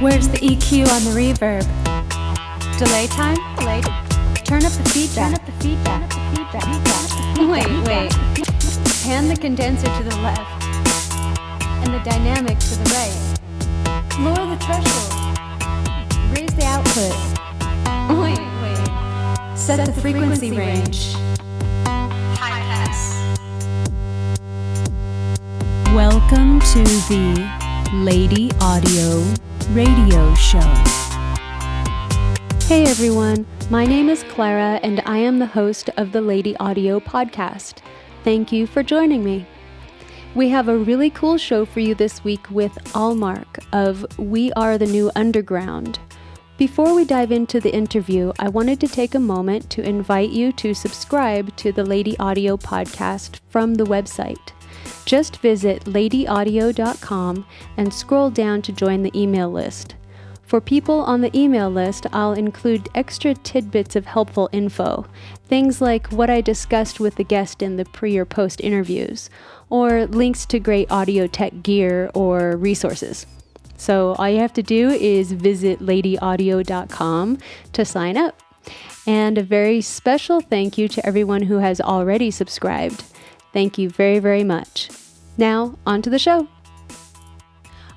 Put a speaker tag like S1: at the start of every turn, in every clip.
S1: Where's the EQ on the reverb? Delay time? Delay. Turn up the feedback. Wait. Pan the condenser to the left and the dynamic to the right. Lower the threshold. Raise the output. Wait. Set the frequency range. High pass. Welcome to the Lady Audio Radio Show. Hey everyone, my name is Clara and I am the host of the Lady Audio podcast. Thank you for joining me. We have a really cool show for you this week with Almark of We Are the New Underground. Before we dive into the interview, I wanted to take a moment to invite you to subscribe to the Lady Audio podcast from the website. Just visit ladyaudio.com and scroll down to join the email list. For people on the email list, I'll include extra tidbits of helpful info, things like what I discussed with the guest in the pre or post interviews, or links to great audio tech gear or resources. So all you have to do is visit ladyaudio.com to sign up. And a very special thank you to everyone who has already subscribed. Thank you very, very much. Now, on to the show.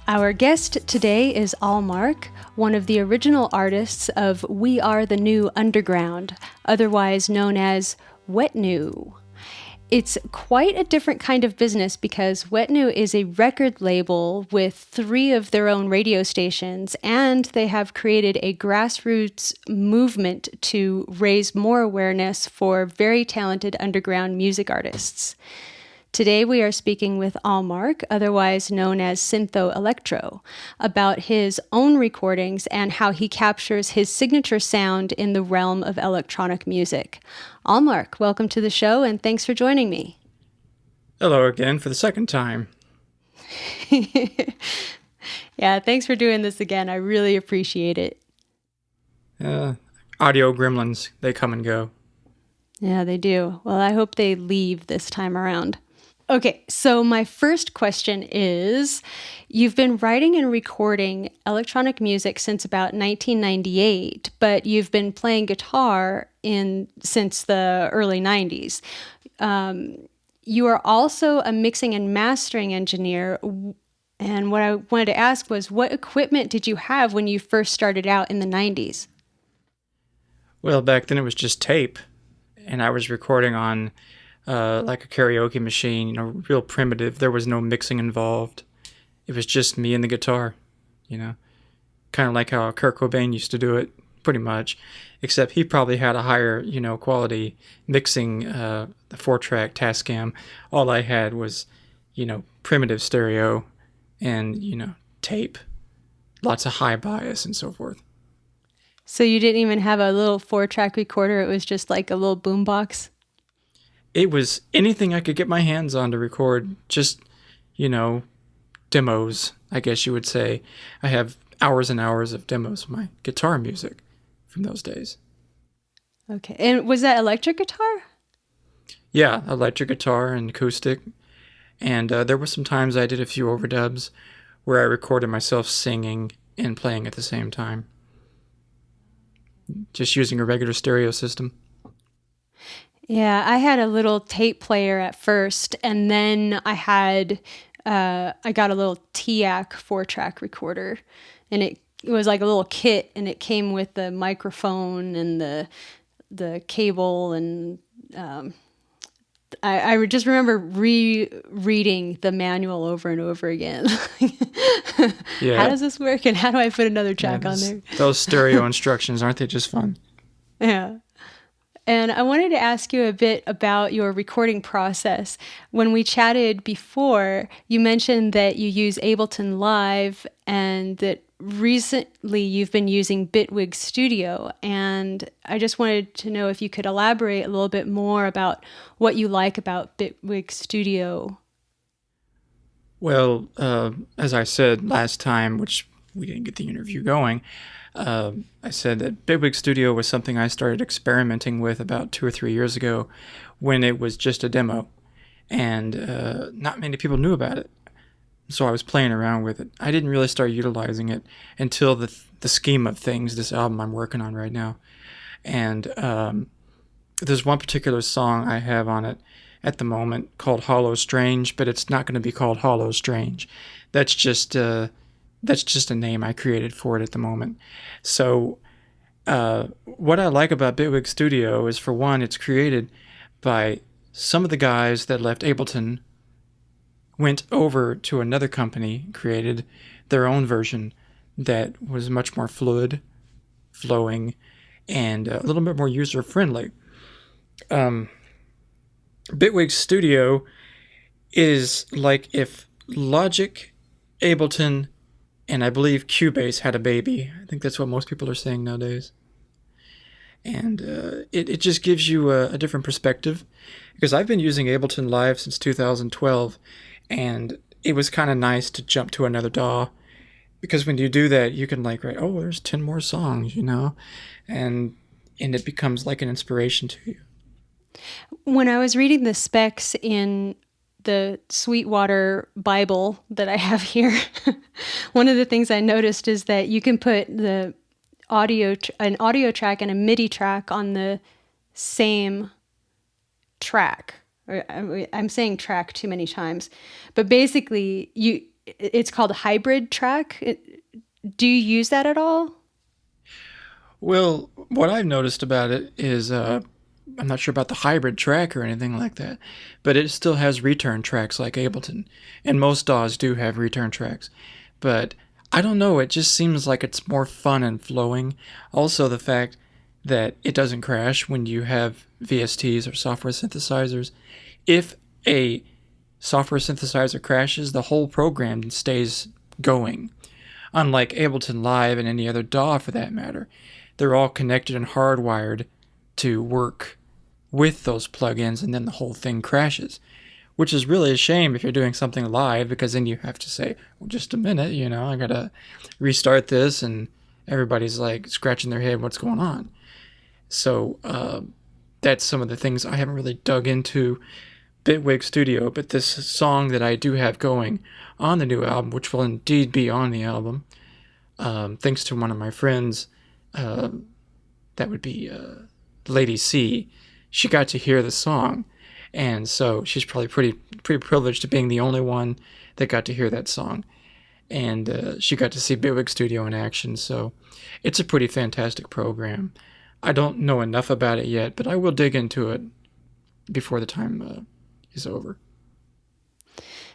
S1: Our guest today is Almark, one of the original artists of We Are the New Underground, otherwise known as WEATNU. It's quite a different kind of business because WEATNU is a record label with 3 of their own radio stations, and they have created a grassroots movement to raise more awareness for very talented underground music artists. Today we are speaking with Almark, otherwise known as SynthoElectro, about his own recordings and how he captures his signature sound in the realm of electronic music. Almark, welcome to the show and thanks for joining me.
S2: Hello again for the second time.
S1: Yeah, thanks for doing this again. I really appreciate it.
S2: Audio gremlins, they come and go.
S1: Yeah, they do. Well, I hope they leave this time around. Okay, so my first question is, you've been writing and recording electronic music since about 1998, but you've been playing guitar since the early 90s. You are also a mixing and mastering engineer, and what I wanted to ask was, what equipment did you have when you first started out in the 90s?
S2: Well, back then it was just tape, and I was recording on like a karaoke machine, real primitive. There was no mixing involved. It was just me and the guitar, kind of like how Kurt Cobain used to do it, pretty much, except he probably had a higher, quality mixing, the 4-track Tascam. All I had was, primitive stereo and, tape, lots of high bias and so forth.
S1: So you didn't even have a little 4-track recorder, it was just like a little boombox?
S2: It was anything I could get my hands on to record, just, demos, I guess you would say. I have hours and hours of demos of my guitar music from those days.
S1: Okay. And was that electric guitar?
S2: Yeah, electric guitar and acoustic. And there were some times I did a few overdubs where I recorded myself singing and playing at the same time. Just using a regular stereo system.
S1: Yeah, I had a little tape player at first, and then I got a little TIAC 4-track recorder, and it was like a little kit, and it came with the microphone and the cable, and I just remember rereading the manual over and over again.
S2: Yeah.
S1: How does this work, and how do I put another track on there?
S2: Those stereo instructions, aren't they just fun?
S1: Yeah. And I wanted to ask you a bit about your recording process. When we chatted before, you mentioned that you use Ableton Live and that recently you've been using Bitwig Studio. And I just wanted to know if you could elaborate a little bit more about what you like about Bitwig Studio.
S2: Well, as I said last time, which we didn't get the interview going, I said that Bitwig Studio was something I started experimenting with about 2 or 3 years ago when it was just a demo, and not many people knew about it. So I was playing around with it. I didn't really start utilizing it until the scheme of things, this album I'm working on right now. And there's one particular song I have on it at the moment called Hollow Strange, but it's not going to be called Hollow Strange. That's just a name I created for it at the moment. So what I like about Bitwig Studio is, for one, it's created by some of the guys that left Ableton, went over to another company, created their own version that was much more fluid, flowing, and a little bit more user-friendly. Bitwig Studio is like if Logic, Ableton, and I believe Cubase had a baby. I think that's what most people are saying nowadays. And it just gives you a different perspective, because I've been using Ableton Live since 2012, and it was kind of nice to jump to another DAW, because when you do that, you can like write, oh, there's 10 more songs, and it becomes like an inspiration to you.
S1: When I was reading the specs in the Sweetwater Bible that I have here, one of the things I noticed is that you can put an audio track and a MIDI track on the same track. I'm saying track too many times, but basically it's called a hybrid track. Do you use that at all?
S2: Well, what I've noticed about it is, I'm not sure about the hybrid track or anything like that, but it still has return tracks like Ableton, and most DAWs do have return tracks. But I don't know, it just seems like it's more fun and flowing. Also, the fact that it doesn't crash when you have VSTs or software synthesizers. If a software synthesizer crashes, the whole program stays going. Unlike Ableton Live and any other DAW for that matter, they're all connected and hardwired to work with those plugins, and then the whole thing crashes, which is really a shame if you're doing something live, because then you have to say, well, just a minute, I gotta restart this, and everybody's like scratching their head, what's going on? So that's some of the things I haven't really dug into Bitwig Studio, but this song that I do have going on the new album, which will indeed be on the album, thanks to one of my friends, that would be Lady C. She got to hear the song, and so she's probably pretty privileged to being the only one that got to hear that song. And she got to see Bitwig Studio in action, so it's a pretty fantastic program. I don't know enough about it yet, but I will dig into it before the time is over.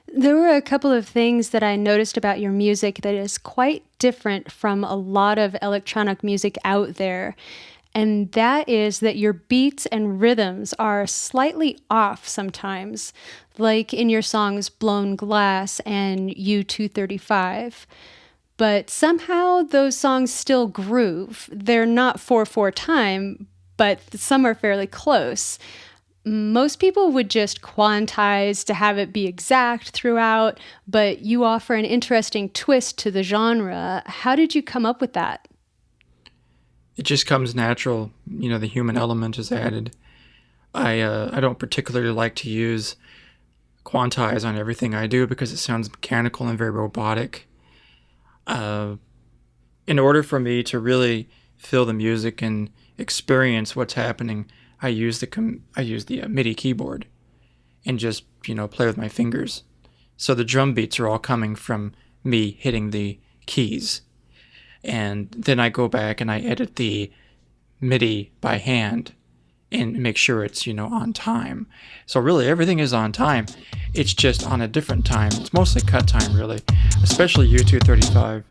S1: There were a couple of things that I noticed about your music that is quite different from a lot of electronic music out there. And that is that your beats and rhythms are slightly off sometimes, like in your songs Blown Glass and U235. But somehow those songs still groove. They're not 4/4 time, but some are fairly close. Most people would just quantize to have it be exact throughout, but you offer an interesting twist to the genre. How did you come up with that?
S2: It just comes natural. The human element is added. I don't particularly like to use quantize on everything I do, because it sounds mechanical and very robotic. In order for me to really feel the music and experience what's happening, I use the MIDI keyboard and just play with my fingers. So the drum beats are all coming from me hitting the keys. And then I go back and I edit the MIDI by hand and make sure it's, on time. So really everything is on time. It's just on a different time. It's mostly cut time, really, especially U235.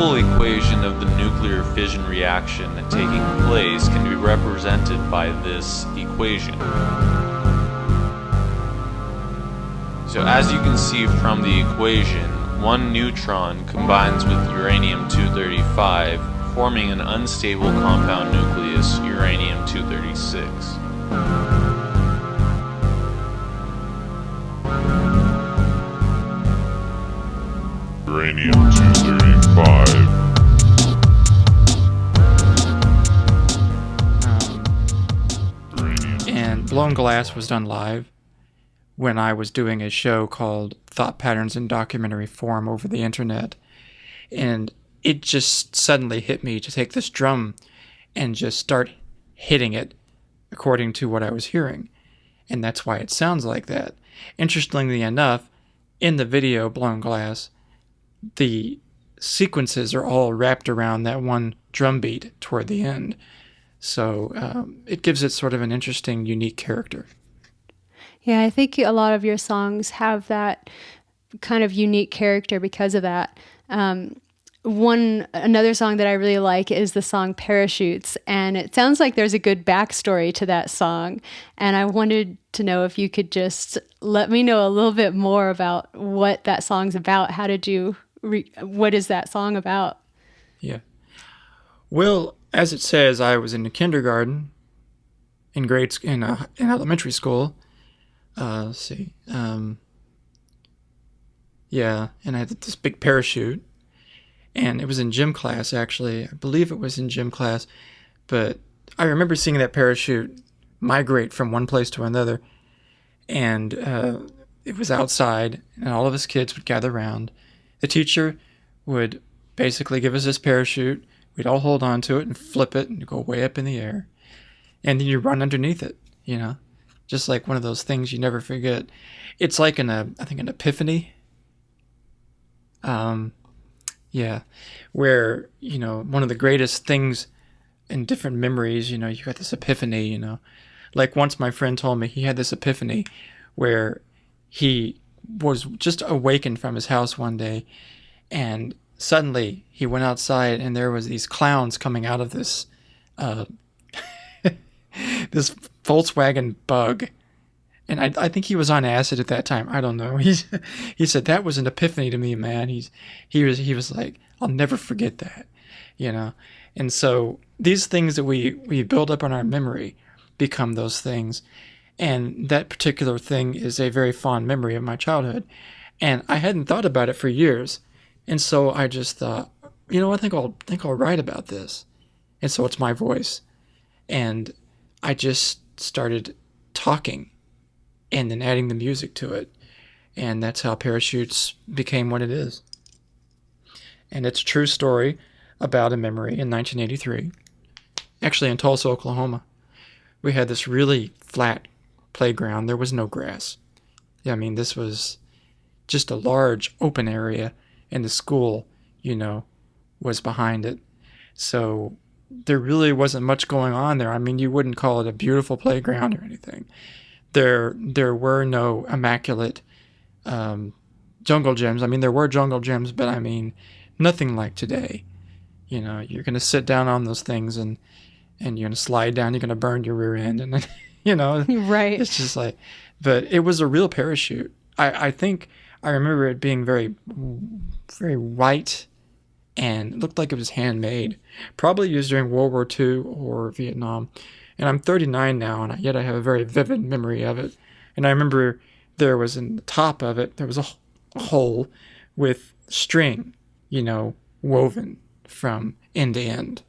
S3: simple equation of the nuclear fission reaction taking place can be represented by this equation. So as you can see from the equation, one neutron combines with uranium-235, forming an unstable compound nucleus, uranium-236.
S4: Uranium-235.
S2: And Blown Glass was done live when I was doing a show called Thought Patterns in Documentary Form over the internet. And it just suddenly hit me to take this drum and just start hitting it according to what I was hearing. And that's why it sounds like that. Interestingly enough, in the video Blown Glass, the sequences are all wrapped around that one drum beat toward the end. So it gives it sort of an interesting, unique character.
S1: Yeah, I think a lot of your songs have that kind of unique character because of that. Another song that I really like is the song Parachutes, and it sounds like there's a good backstory to that song. And I wanted to know if you could just let me know a little bit more about what that song's about. How did you, what is that song about?
S2: Yeah. Well, as it says, I was in the kindergarten, in elementary school. Let's see. Yeah, and I had this big parachute, and it was in gym class, actually. I believe it was in gym class, but I remember seeing that parachute migrate from one place to another, and it was outside, and all of us kids would gather around. The teacher would basically give us this parachute. We'd all hold on to it and flip it and go way up in the air, and then you run underneath it, just like one of those things you never forget. It's like I think an epiphany. Where, one of the greatest things in different memories, you got this epiphany, like once my friend told me he had this epiphany where he was just awakened from his house one day, and suddenly he went outside and there was these clowns coming out of this, this Volkswagen Bug. And I think he was on acid at that time. I don't know. He said that was an epiphany to me, man. He was like, I'll never forget that, And so these things that we build up in our memory become those things. And that particular thing is a very fond memory of my childhood. And I hadn't thought about it for years. And so I just thought, I think I'll write about this. And so it's my voice. And I just started talking and then adding the music to it. And that's how Parachutes became what it is. And it's a true story about a memory in 1983, actually in Tulsa, Oklahoma. We had this really flat playground. There was no grass. Yeah, I mean, this was just a large open area, and the school, was behind it. So there really wasn't much going on there. I mean, you wouldn't call it a beautiful playground or anything. There were no immaculate jungle gyms. I mean, there were jungle gyms, but I mean, nothing like today. You're going to sit down on those things and you're going to slide down, you're going to burn your rear end. And,
S1: Right.
S2: It's just like, but it was a real parachute. I think I remember it being very, very white and it looked like it was handmade, probably used during World War II or Vietnam. And I'm 39 now, and yet I have a very vivid memory of it. And I remember there was in the top of it, there was a hole with string, woven from end to end.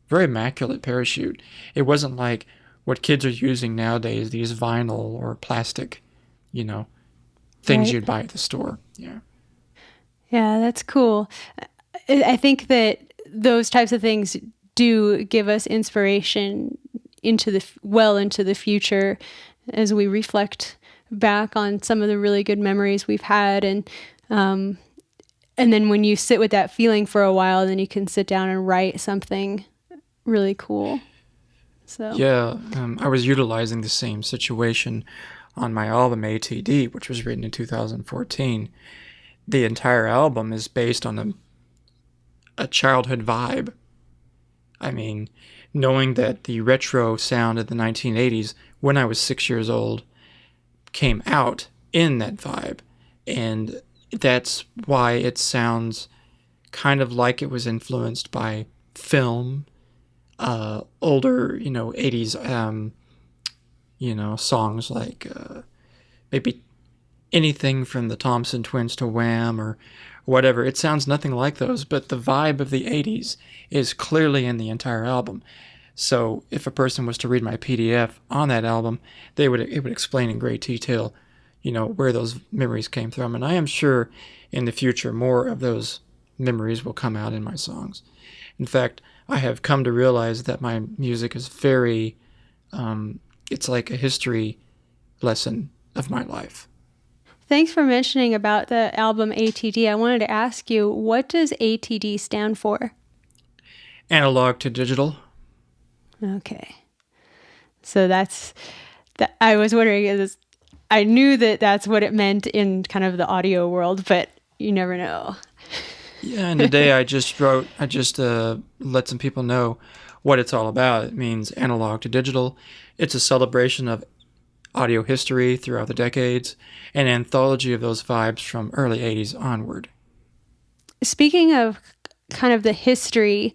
S2: Very immaculate parachute. It wasn't like what kids are using nowadays, these vinyl or plastic, things you'd buy at the store. Yeah. Yeah,
S1: that's cool. I think that those types of things do give us inspiration into the future as we reflect back on some of the really good memories we've had, and then when you sit with that feeling for a while, then you can sit down and write something really cool. So
S2: yeah, I was utilizing the same situation on my album ATD, which was written in 2014. The entire album is based on a childhood vibe. I mean, knowing that the retro sound of the 1980s, when I was 6 years old, came out in that vibe. And that's why it sounds kind of like it was influenced by film, older, 80s, songs like maybe anything from the Thompson Twins to Wham or whatever. It sounds nothing like those, but the vibe of the 80s is clearly in the entire album. So if a person was to read my PDF on that album, it would explain in great detail, where those memories came from. And I am sure in the future more of those memories will come out in my songs. In fact, I have come to realize that my music is very, it's like a history lesson of my life.
S1: Thanks for mentioning about the album ATD. I wanted to ask you, what does ATD stand for?
S2: Analog to digital.
S1: Okay. So that's, I was wondering, I knew that that's what it meant in kind of the audio world, but you never know.
S2: Yeah, and today I just let some people know what it's all about. It means analog to digital. It's a celebration of audio history throughout the decades, an anthology of those vibes from early 80s onward.
S1: Speaking of kind of the history,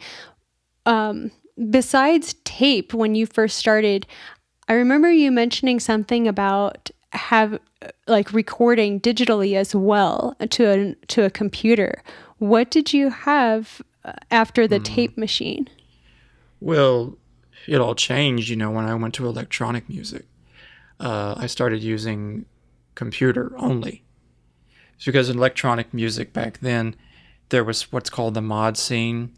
S1: besides tape, when you first started, I remember you mentioning something about recording digitally as well to a computer. What did you have after the tape machine?
S2: Well, it all changed, when I went to electronic music. I started using computer only. It's because in electronic music back then, there was what's called the mod scene,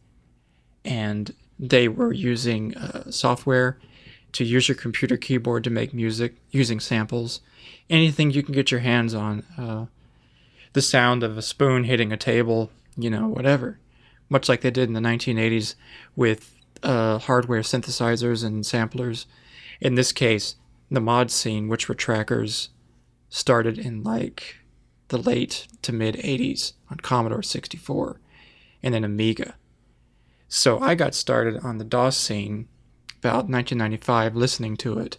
S2: and they were using software to use your computer keyboard to make music using samples. Anything you can get your hands on. The sound of a spoon hitting a table, whatever. Much like they did in the 1980s with hardware synthesizers and samplers. In this case, the mod scene, which were trackers, started in like the late to mid 80s on Commodore 64 and then Amiga. So I got started on the DOS scene about 1995, listening to it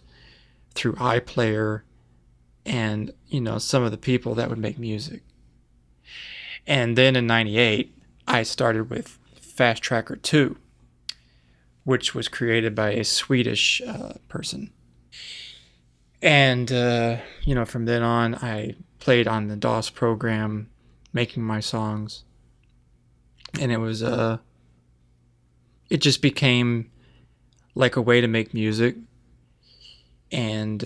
S2: through iPlayer and, some of the people that would make music. And then in 98, I started with Fast Tracker 2, which was created by a Swedish person. And, from then on, I played on the DOS program, making my songs. And it was, it just became like a way to make music. And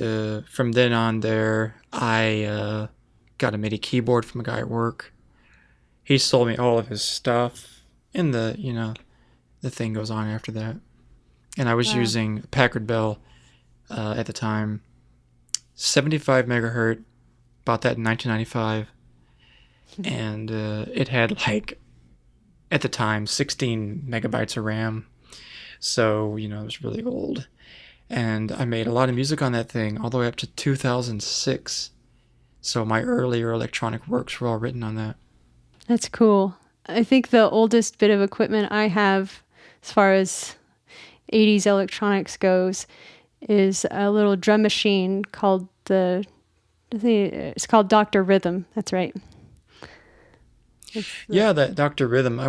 S2: from then on there, I got a MIDI keyboard from a guy at work. He sold me all of his stuff. And the thing goes on after that. And I was using a Packard Bell at the time. 75 megahertz, bought that in 1995, and it had at the time 16 megabytes of RAM, so it was really old, and I made a lot of music on that thing all the way up to 2006, so my earlier electronic works were all written on that.
S1: That's cool. I think the oldest bit of equipment I have as far as 80s electronics goes is a little drum machine called it's called Dr. Rhythm. That's right.
S2: Yeah, that Dr. Rhythm. I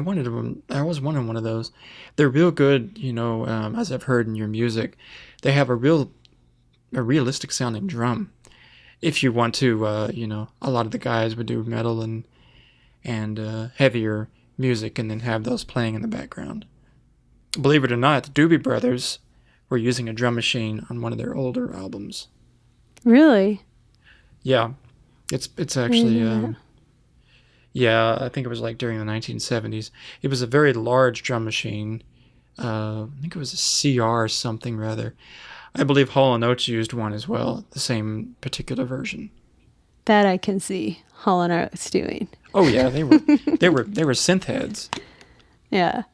S2: always wanted one of those. They're real good, as I've heard in your music. They have a realistic sounding drum. If you want to, a lot of the guys would do metal and heavier music and then have those playing in the background. Believe it or not, the Doobie Brothers were using a drum machine on one of their older albums.
S1: Really?
S2: Yeah. It's actually, I think it was like during the 1970s. It was a very large drum machine. I think it was a CR something rather. I believe Hall & Oates used one as well, the same particular version.
S1: That I can see Hall & Oates doing.
S2: Oh yeah, they were synth heads.
S1: Yeah.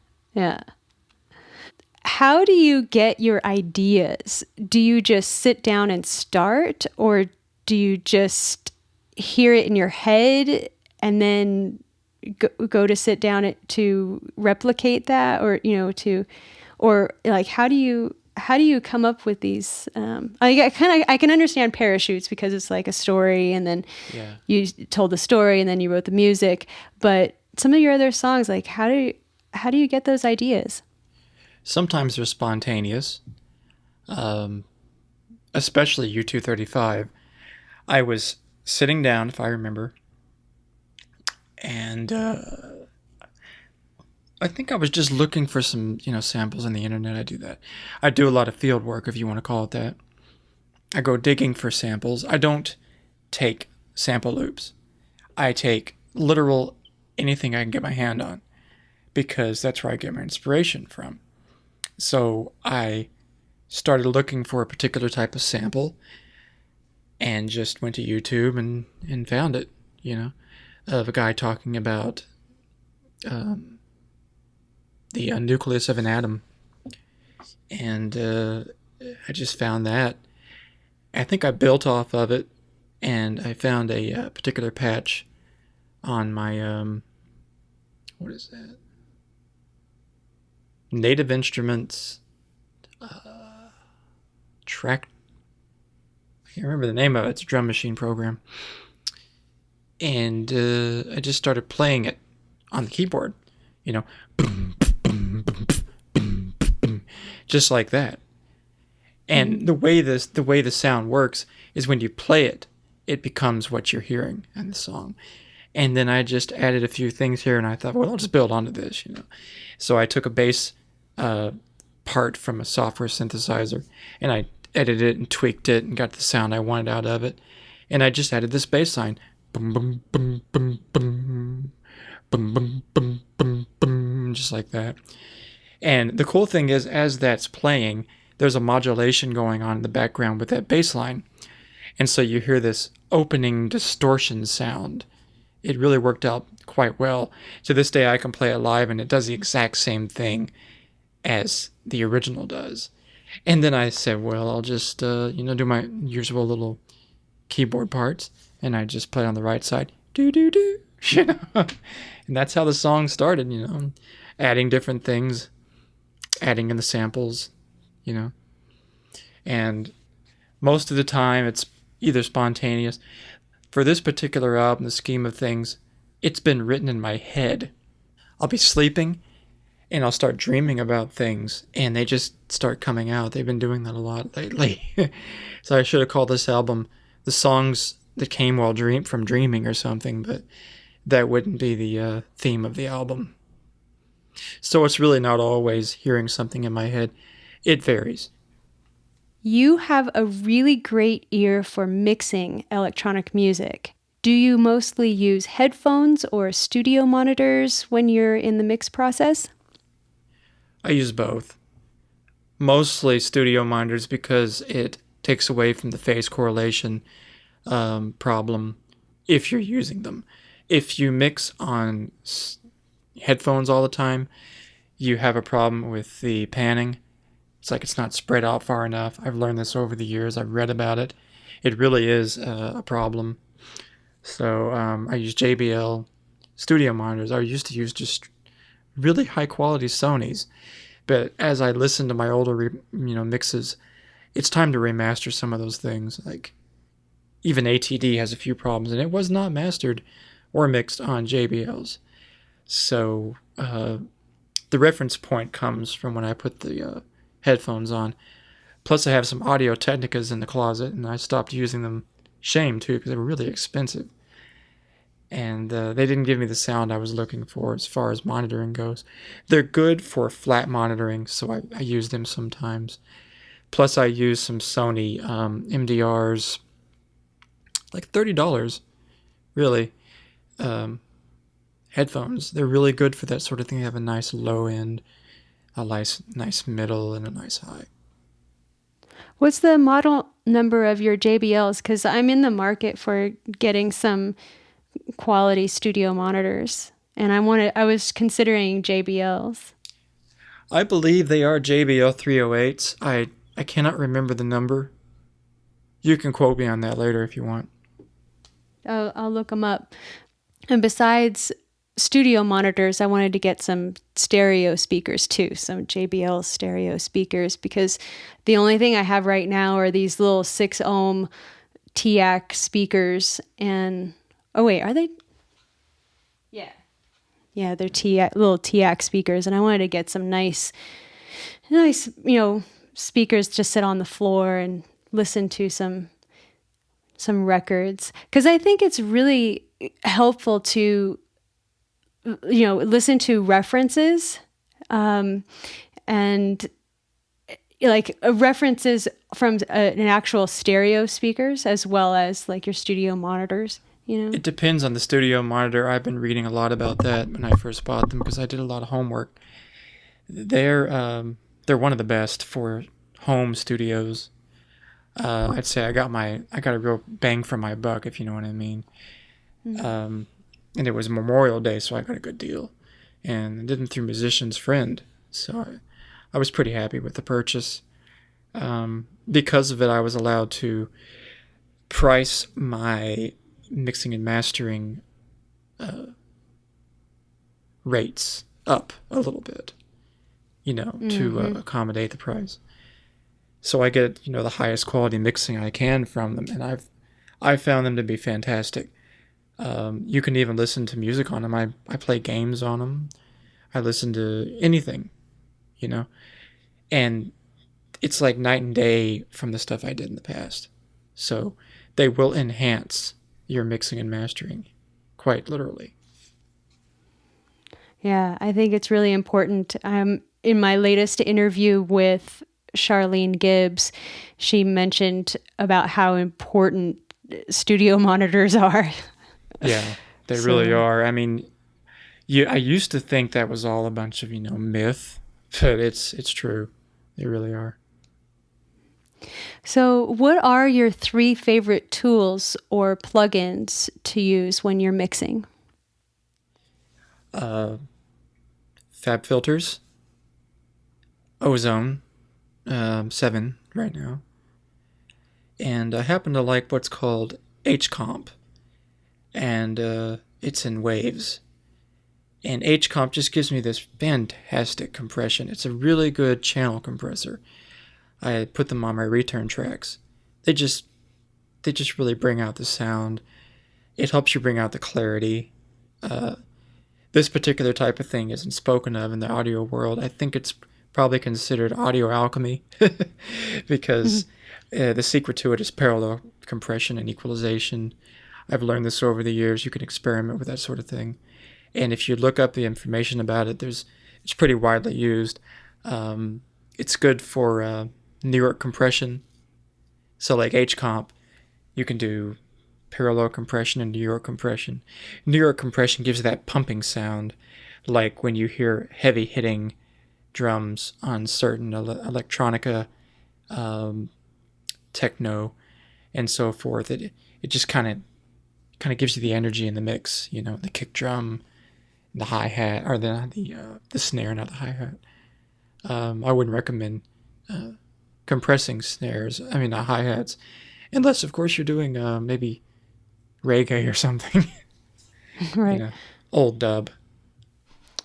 S1: How do you get your ideas? Do you just sit down and start, or do you just hear it in your head and then go to sit down to replicate that, or or like how do you come up with these? I can understand parachutes because it's like a story, and then you told the story, and then you wrote the music. But some of your other songs, like how do you get those ideas?
S2: Sometimes they're spontaneous, especially U235. I was sitting down, if I remember, and I think I was just looking for some, samples on the internet. I do that. I do a lot of field work, if you want to call it that. I go digging for samples. I don't take sample loops. I take literal anything I can get my hand on, because that's where I get my inspiration from. So I started looking for a particular type of sample and just went to YouTube and found it, of a guy talking about the nucleus of an atom. And I just found that. I think I built off of it, and I found a particular patch on my, what is that? Native Instruments track. I can't remember the name of it. It's a drum machine program. And I just started playing it on the keyboard, boom, boom, boom, boom, boom, boom, just like that. And the way the sound works is when you play it, it becomes what you're hearing in the song. And then I just added a few things here, and I thought, well, I'll just build onto this, So I took a bass part from a software synthesizer, and I edited it and tweaked it and got the sound I wanted out of it. And I just added this bass line, boom, boom, boom, boom, boom, boom, boom, boom, boom, boom, just like that. And the cool thing is, as that's playing, there's a modulation going on in the background with that bass line. And so you hear this opening distortion sound. It really worked out quite well. To this day, I can play it live, and it does the exact same thing as the original does. And then I said, well, I'll just, do my usual little keyboard parts, and I just play on the right side, do-do-do, And that's how the song started, adding different things, adding in the samples, And most of the time, it's either spontaneous. For this particular album, the scheme of things, it's been written in my head. I'll be sleeping, and I'll start dreaming about things, and they just start coming out. They've been doing that a lot lately. So I should have called this album The Songs That Came While from Dreaming or something, but that wouldn't be the theme of the album. So it's really not always hearing something in my head. It varies.
S1: You have a really great ear for mixing electronic music. Do you mostly use headphones or studio monitors when you're in the mix process?
S2: I use both. Mostly studio monitors because it takes away from the phase correlation problem if you're using them. If you mix on headphones all the time, you have a problem with the panning. It's like it's not spread out far enough. I've learned this over the years. I've read about it. It really is a problem. So I use JBL studio monitors. I used to use just really high quality Sonys. But as I listen to my older mixes, it's time to remaster some of those things. Like even ATD has a few problems, and it was not mastered or mixed on JBLs. So the reference point comes from when I put the headphones on. Plus I have some Audio Technicas in the closet, and I stopped using them. Shame too, because they were really expensive. And they didn't give me the sound I was looking for as far as monitoring goes. They're good for flat monitoring, so I use them sometimes. Plus I use some Sony MDRs, like $30, really. Headphones. They're really good for that sort of thing. They have a nice low end, a nice middle, and a nice high.
S1: What's the model number of your JBLs? Because I'm in the market for getting some quality studio monitors, and I was considering JBLs.
S2: I believe they are JBL 308s. I cannot remember the number. You can quote me on that later if you want.
S1: I'll look them up. And besides studio monitors, I wanted to get some stereo speakers too, some JBL stereo speakers, because the only thing I have right now are these little 6 ohm TAC speakers. And oh wait, are they? Yeah, they're little TAC speakers, and I wanted to get some nice, speakers to sit on the floor and listen to some records, because I think it's really helpful to listen to references, and like references from an actual stereo speakers as well as like your studio monitors.
S2: It depends on the studio monitor. I've been reading a lot about that when I first bought them because I did a lot of homework. They're one of the best for home studios. I'd say I got a real bang for my buck, if you know what I mean. Mm-hmm. And it was Memorial Day, so I got a good deal, and I did them through Musician's Friend, so I was pretty happy with the purchase. Because of it, I was allowed to price my mixing and mastering rates up a little bit, to accommodate the price. So I get, the highest quality mixing I can from them, and I've found them to be fantastic. You can even listen to music on them. I play games on them. I listen to anything, and it's like night and day from the stuff I did in the past. So they will enhance your mixing and mastering, quite literally.
S1: Yeah, I think it's really important. In my latest interview with Charlene Gibbs, she mentioned about how important studio monitors are.
S2: Yeah, they really are. I mean, I used to think that was all a bunch of, myth, but it's true. They really are.
S1: So what are your 3 favorite tools or plugins to use when you're mixing?
S2: Fab Filters, Ozone 7 right now, and I happen to like what's called H-Comp, and it's in waves. And H-Comp just gives me this fantastic compression. It's a really good channel compressor. I put them on my return tracks. They just really bring out the sound. It helps you bring out the clarity. This particular type of thing isn't spoken of in the audio world. I think it's probably considered audio alchemy because the secret to it is parallel compression and equalization. I've learned this over the years. You can experiment with that sort of thing. And if you look up the information about it, it's pretty widely used. It's good for New York compression. So like H-Comp, you can do parallel compression and New York compression. New York compression gives that pumping sound, like when you hear heavy hitting drums on certain electronica, techno, and so forth. It just kind of gives you the energy in the mix. The kick drum, the hi-hat, or the snare, not the hi-hat. I wouldn't recommend compressing hi-hats, unless of course you're doing maybe reggae or something.
S1: Right.
S2: Old dub.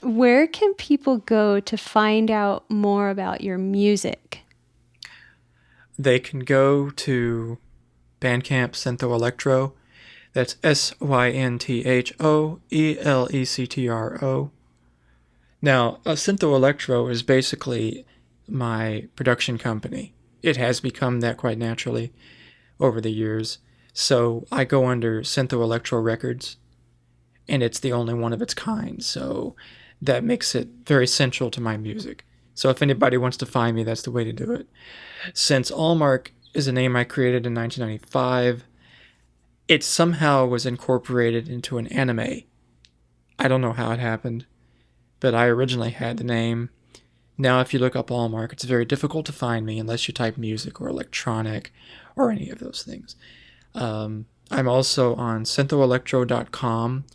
S1: Where can people go to find out more about your music?
S2: They can go to Bandcamp SynthoElectro. That's SynthoElectro. Now, SynthoElectro is basically my production company. It has become that quite naturally over the years. So I go under SynthoElectro Records, and it's the only one of its kind. So that makes it very central to my music. So if anybody wants to find me, that's the way to do it. Since Almark is a name I created in 1995, it somehow was incorporated into an anime. I don't know how it happened, but I originally had the name. Now if you look up Almark, it's very difficult to find me unless you type music or electronic or any of those things. I'm also on SynthoElectro.com.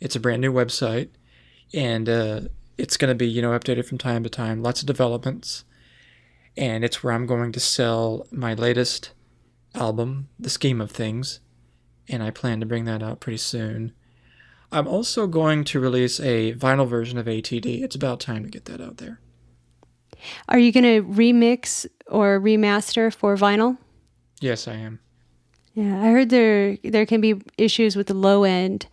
S2: It's a brand new website, and it's going to be, updated from time to time. Lots of developments, and it's where I'm going to sell my latest album, The Scheme of Things, and I plan to bring that out pretty soon. I'm also going to release a vinyl version of ATD. It's about time to get that out there.
S1: Are you going to remix or remaster for vinyl?
S2: Yes, I am.
S1: Yeah, I heard there can be issues with the low end,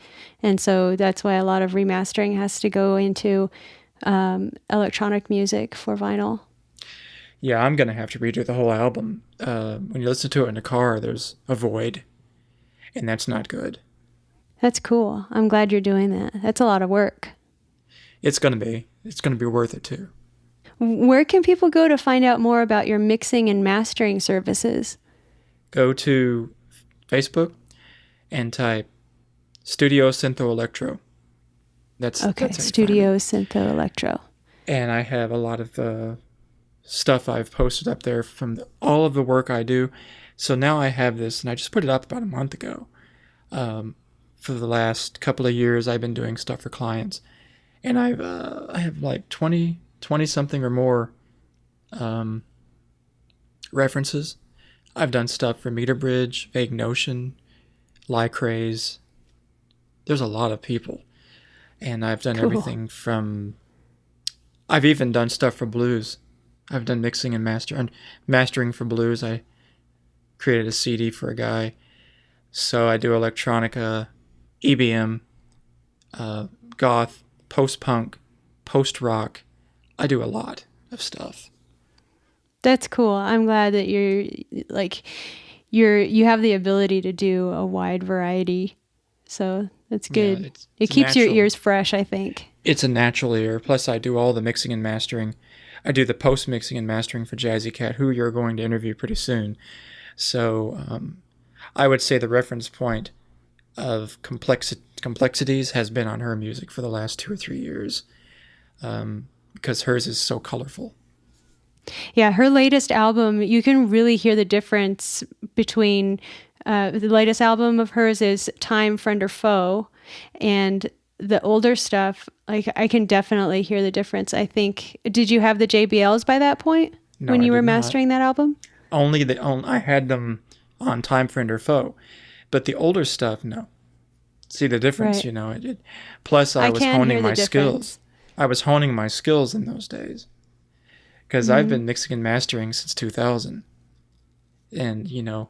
S1: and so that's why a lot of remastering has to go into electronic music for vinyl.
S2: Yeah, I'm going to have to redo the whole album. When you listen to it in a car, there's a void, and that's not good.
S1: That's cool. I'm glad you're doing that. That's a lot of work.
S2: It's going to be. It's going to be worth it, too.
S1: Where can people go to find out more about your mixing and mastering services?
S2: Go to Facebook and type Studio SynthoElectro.
S1: That's
S2: okay.
S1: Studio SynthoElectro.
S2: And I have a lot of stuff I've posted up there from all of the work I do. So now I have this, and I just put it up about a month ago. For the last couple of years, I've been doing stuff for clients, and I have like 20 something or more references. I've done stuff for Meter Bridge, Vague Notion, Lycraze. There's a lot of people. And I've done everything from... I've even done stuff for blues. I've done mixing and mastering for blues. I created a CD for a guy. So I do electronica, EBM, goth, post-punk, post-rock. I do a lot of stuff.
S1: That's cool. I'm glad that you have the ability to do a wide variety. So that's good.
S2: Yeah,
S1: it keeps your ears fresh, I think.
S2: It's a natural ear. Plus, I do all the mixing and mastering. I do the post-mixing and mastering for Jazzy Cat, who you're going to interview pretty soon. So I would say the reference point of complexities has been on her music for the last 2 or 3 years, because hers is so colorful.
S1: Yeah, her latest album, you can really hear the difference between the latest album of hers is Time, Friend or Foe, and the older stuff, like I can definitely hear the difference. I think, did you have the JBLs by that point when you were mastering that album?
S2: I had them on Time, Friend or Foe, but the older stuff, no. See the difference, right. Plus, I was honing my skills. I was honing my skills in those days. Because I've been mixing and mastering since 2000. And,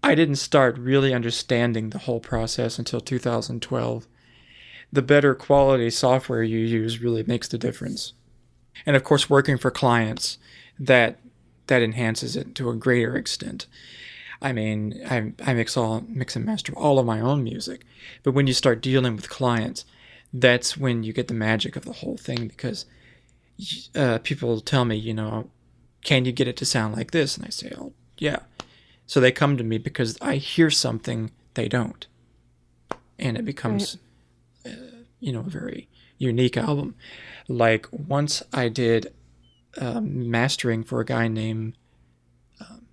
S2: I didn't start really understanding the whole process until 2012. The better quality software you use really makes the difference. And, of course, working for clients, that enhances it to a greater extent. I mean, I mix and master all of my own music. But when you start dealing with clients, that's when you get the magic of the whole thing, because... people tell me, can you get it to sound like this? And I say, oh, yeah. So they come to me because I hear something they don't. And it becomes, a very unique album. Like once I did mastering for a guy named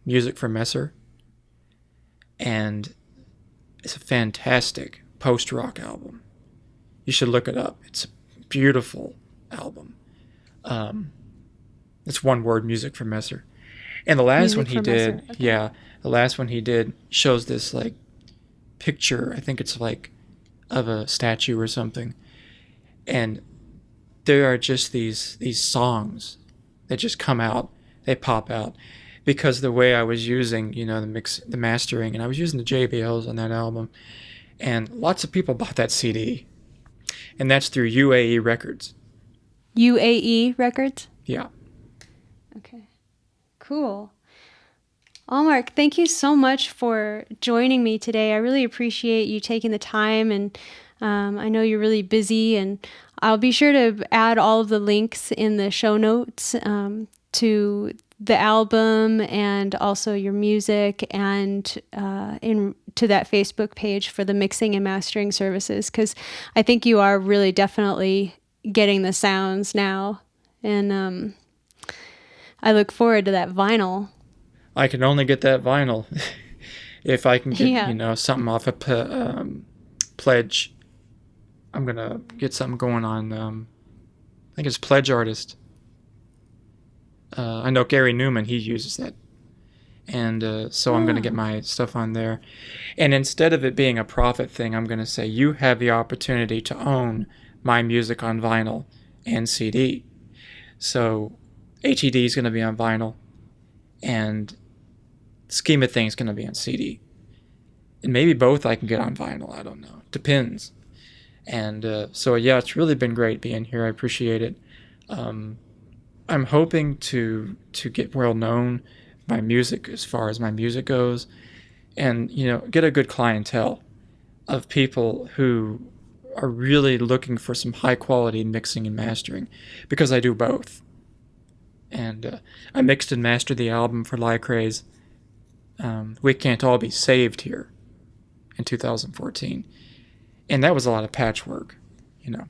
S2: Music for Messer. And it's a fantastic post-rock album. You should look it up. It's a beautiful album. It's one word, Music for Messer. And the last one he did, the last one he did shows this like picture, I think it's like of a statue or something. And there are just these songs that just come out, they pop out. Because the way I was using, the mastering, and I was using the JBLs on that album, and lots of people bought that CD. And that's through UAE Records.
S1: UAE Records?
S2: Yeah.
S1: Okay. Cool. Almark, thank you so much for joining me today. I really appreciate you taking the time, and I know you're really busy, and I'll be sure to add all of the links in the show notes to the album and also your music and to that Facebook page for the mixing and mastering services, because I think you are really definitely getting the sounds now, and I look forward to that vinyl.
S2: I can only get that vinyl if I can get something off a Pledge. I'm gonna get something going on. I think it's Pledge Artist. I know Gary Newman, he uses that, And so I'm going to get my stuff on there. And instead of it being a profit thing, I'm going to say you have the opportunity to own my music on vinyl and CD. So ATD is going to be on vinyl, and Scheme of Things is going to be on CD. And maybe both I can get on vinyl. I don't know. Depends. And so, yeah, it's really been great being here. I appreciate it. I'm hoping to get well known by music as far as my music goes, and, you know, get a good clientele of people who are really looking for some high quality mixing and mastering, because I do both. And I mixed and mastered the album for Lycraze. We Can't All Be Saved Here in 2014. And that was a lot of patchwork, you know.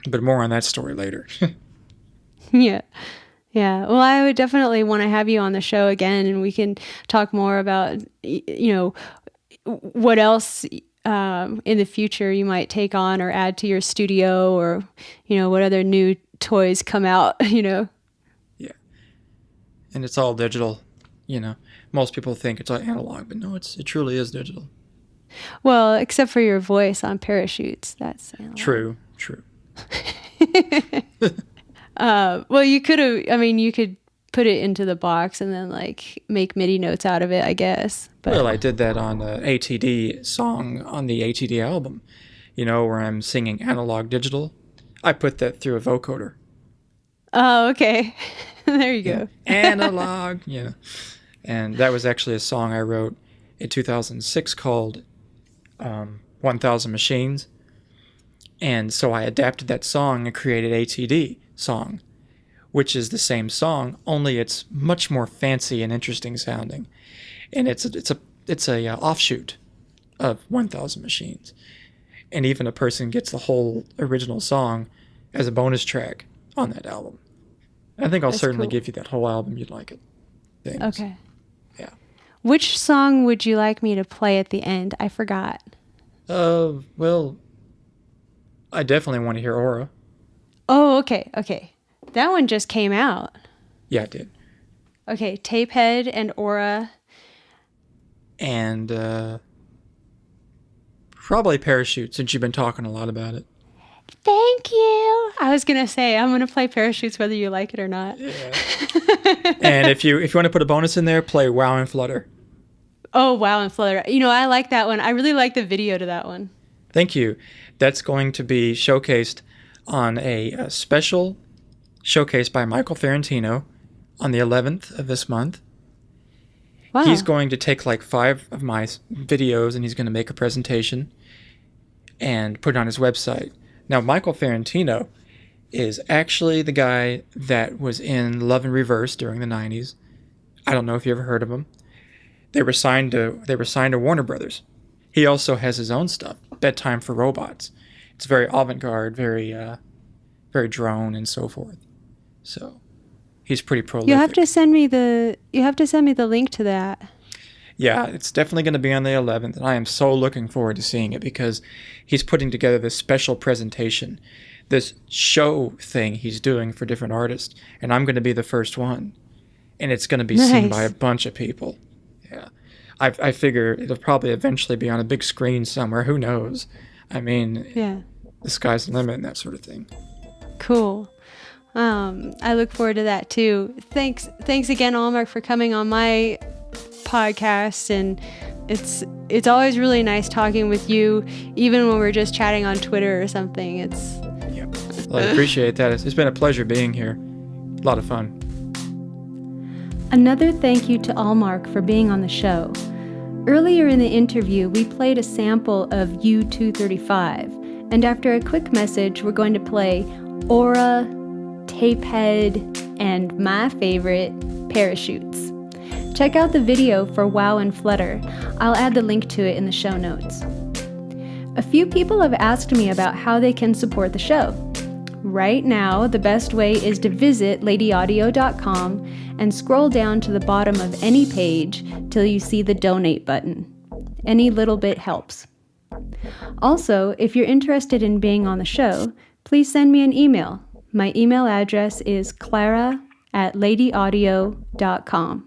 S2: But more on that story later.
S1: Yeah. Yeah. Well, I would definitely want to have you on the show again, and we can talk more about, you know, what else in the future you might take on or add to your studio, or, you know, what other new toys come out, you know.
S2: Yeah. And it's all digital, you know. Most people think it's all analog, but no, it truly is digital.
S1: Well, except for your voice on Parachutes. That's analog.
S2: True.
S1: Well, you could put it into the box and then like make MIDI notes out of it, I guess. But
S2: well, I did that on an ATD song on the ATD album, you know, where I'm singing analog digital. I put that through a vocoder.
S1: Oh, okay. There you go.
S2: Analog, yeah. And that was actually a song I wrote in 2006 called 1000 Machines. And so I adapted that song and created ATD song, which is the same song, only it's much more fancy and interesting sounding. And it's a offshoot of 1000 Machines. And even a person gets the whole original song as a bonus track on that album. I think I'll certainly give you that whole album. You'd like it. Thanks.
S1: Okay.
S2: Yeah.
S1: Which song would you like me to play at the end? I forgot.
S2: Well, I definitely want to hear Aura.
S1: Oh, okay. That one just came out.
S2: Yeah, it did.
S1: Okay, Tapehead and Aura.
S2: And probably Parachute, since you've been talking a lot about it.
S1: Thank you. I was going to say, I'm going to play Parachutes whether you like it or not.
S2: Yeah. And if you want to put a bonus in there, play Wow and Flutter.
S1: Oh, Wow and Flutter. You know, I like that one. I really like the video to that one.
S2: Thank you. That's going to be showcased on a special showcase by Michael Farentino on the 11th of this month.
S1: Wow.
S2: He's going to take like 5 of my videos and he's going to make a presentation and put it on his website. Now, Michael Farentino is actually the guy that was in Love in Reverse during the 90s. I don't know if you ever heard of him. They were signed to Warner Brothers. He also has his own stuff, Bedtime for Robots. It's very avant-garde, very drone and so forth. So he's pretty prolific.
S1: You have to send me the link to that.
S2: Yeah, it's definitely going to be on the 11th, and I am so looking forward to seeing it because he's putting together this special presentation, this show thing he's doing for different artists, and I'm going to be the first one, and it's going to be seen by a bunch of people. Yeah, I figure it'll probably eventually be on a big screen somewhere. Who knows? I mean,
S1: yeah,
S2: the sky's the limit and that sort of thing.
S1: Cool. I look forward to that too. Thanks again, Almark, for coming on my podcast, and it's always really nice talking with you, even when we're just chatting on Twitter or something.
S2: Yeah. Well, I appreciate that. It's been a pleasure being here. A lot of fun.
S1: Another thank you to Almark for being on the show. Earlier in the interview, we played a sample of U235, and after a quick message, we're going to play Aura, Tapehead, and my favorite, Parachutes. Check out the video for Wow and Flutter. I'll add the link to it in the show notes. A few people have asked me about how they can support the show. Right now, the best way is to visit ladyaudio.com and scroll down to the bottom of any page till you see the donate button. Any little bit helps. Also, if you're interested in being on the show, please send me an email. My email address is clara@ladyaudio.com.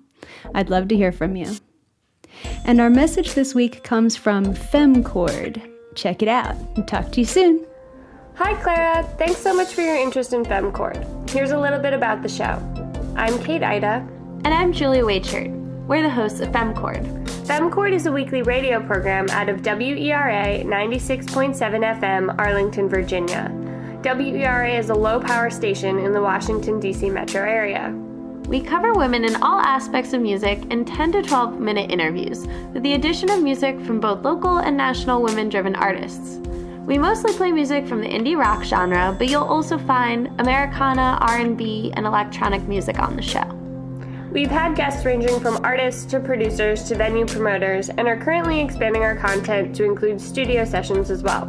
S1: I'd love to hear from you. And our message this week comes from FemChord. Check it out. Talk to you soon.
S4: Hi Clara, thanks so much for your interest in FemChord. Here's a little bit about the show. I'm Kate Ida.
S5: And I'm Julia Waitshirt. We're the hosts of FemChord.
S4: FemChord is a weekly radio program out of WERA 96.7 FM, Arlington, Virginia. WERA is a low-power station in the Washington, D.C. metro area.
S5: We cover women in all aspects of music in 10 to 12-minute interviews, with the addition of music from both local and national women-driven artists. We mostly play music from the indie rock genre, but you'll also find Americana, R&B, and electronic music on the show.
S4: We've had guests ranging from artists to producers to venue promoters and are currently expanding our content to include studio sessions as well.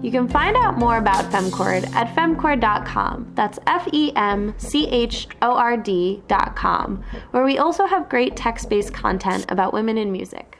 S5: You can find out more about FemChord at femchord.com. That's FEMCHORD.com, where we also have great text-based content about women in music.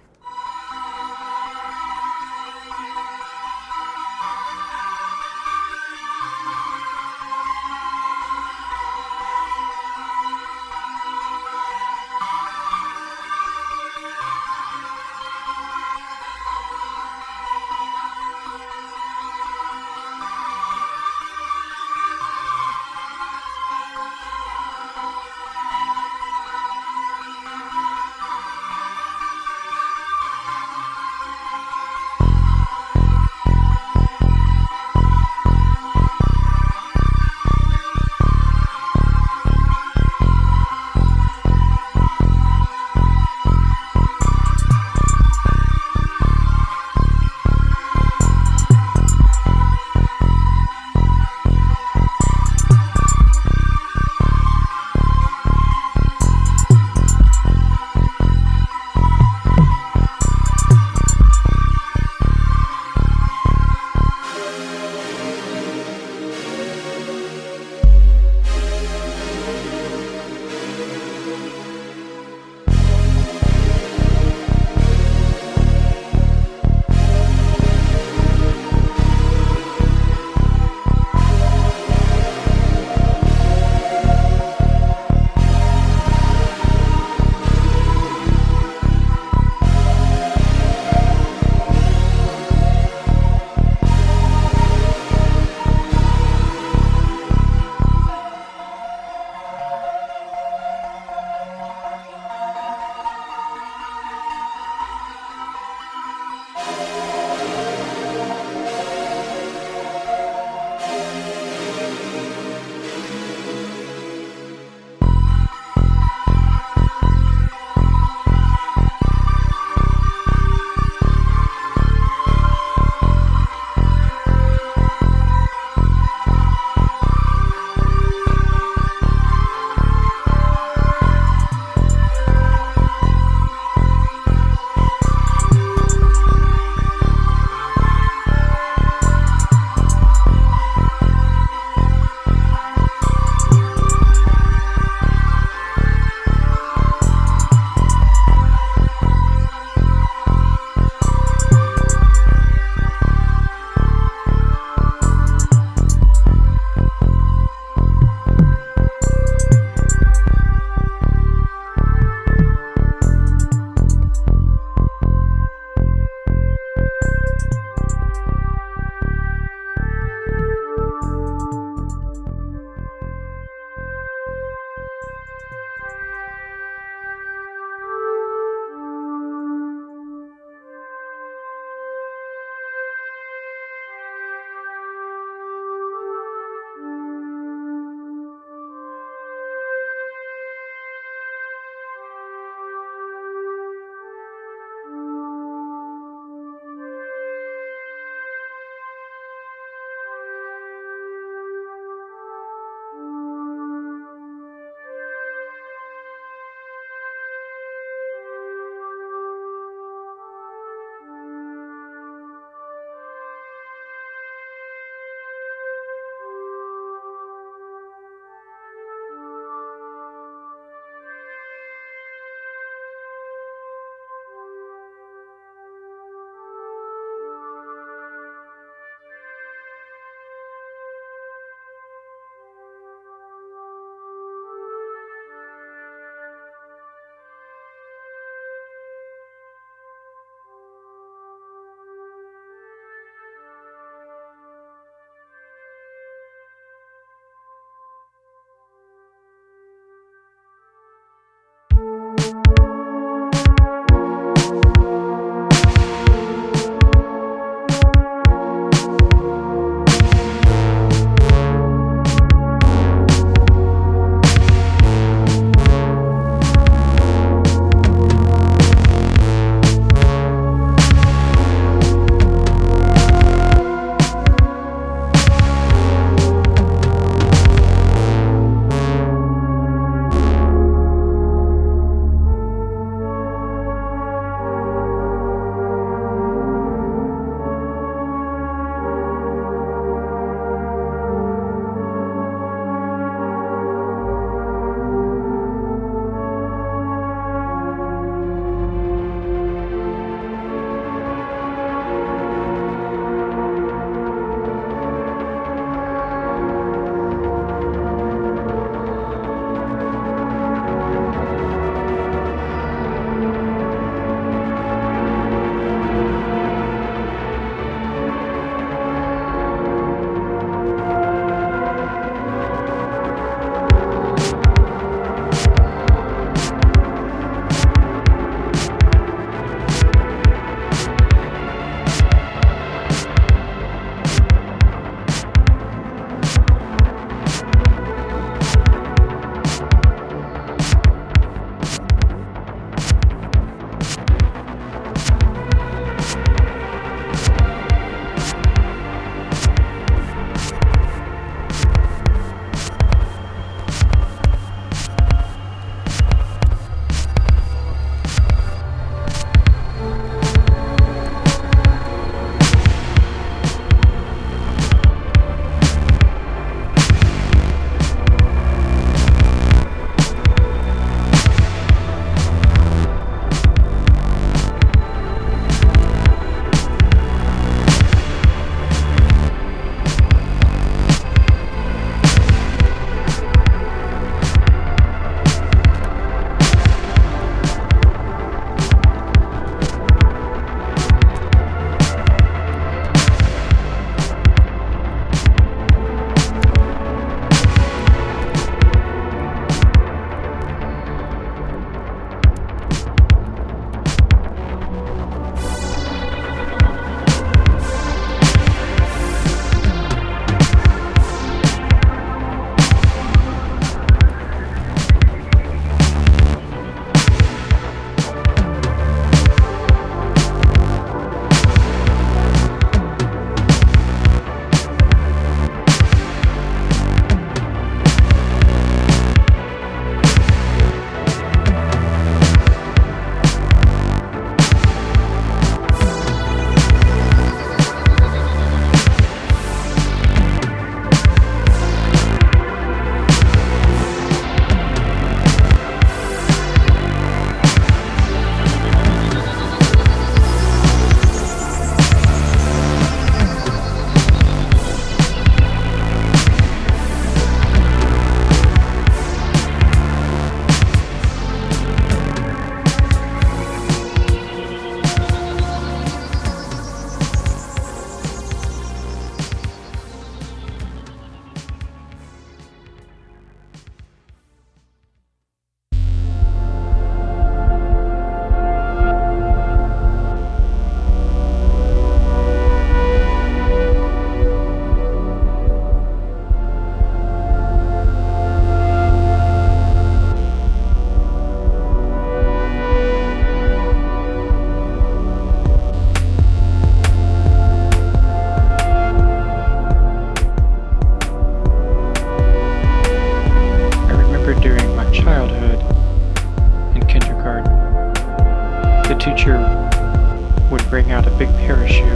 S2: big parachute,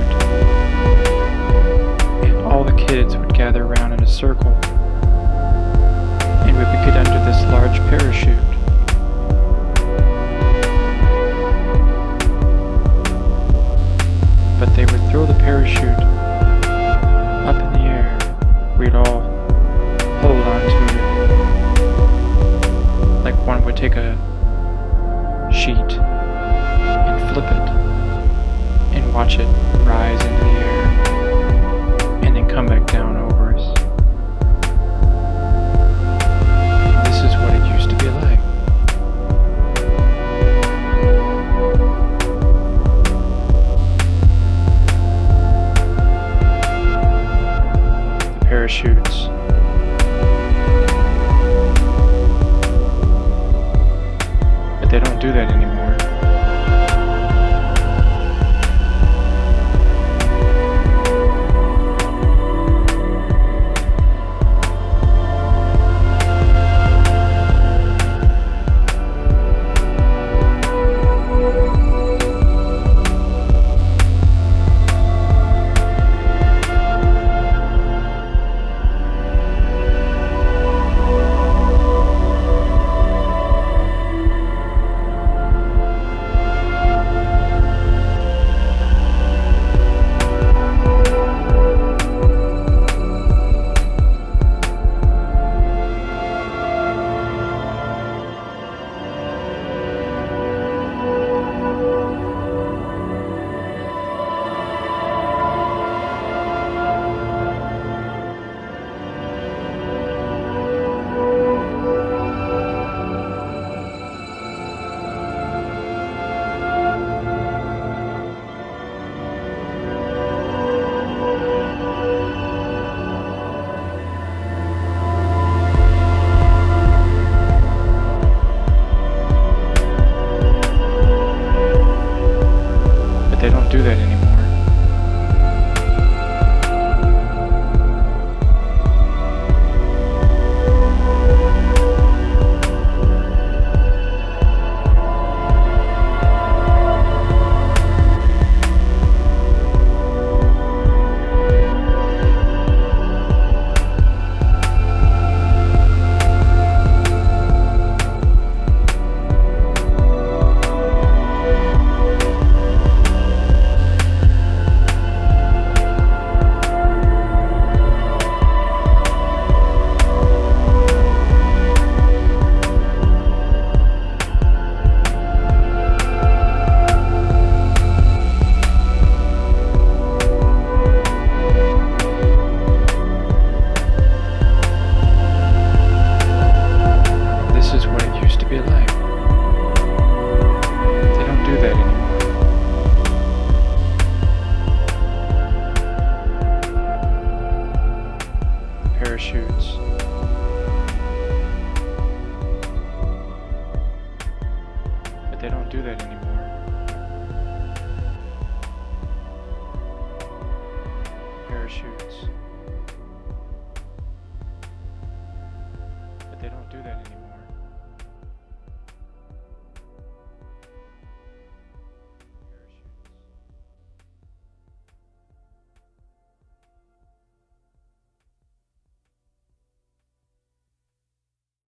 S2: and all the kids would gather around in a circle, and we would get under this large parachute. But they would throw the parachute up in the air. We'd all hold on to it, like one would take a sheet and flip it and watch it rise into the air and then come back down over us. This is what it used to be like. The parachutes. But they don't do that anymore. They don't do that anymore. Parachute.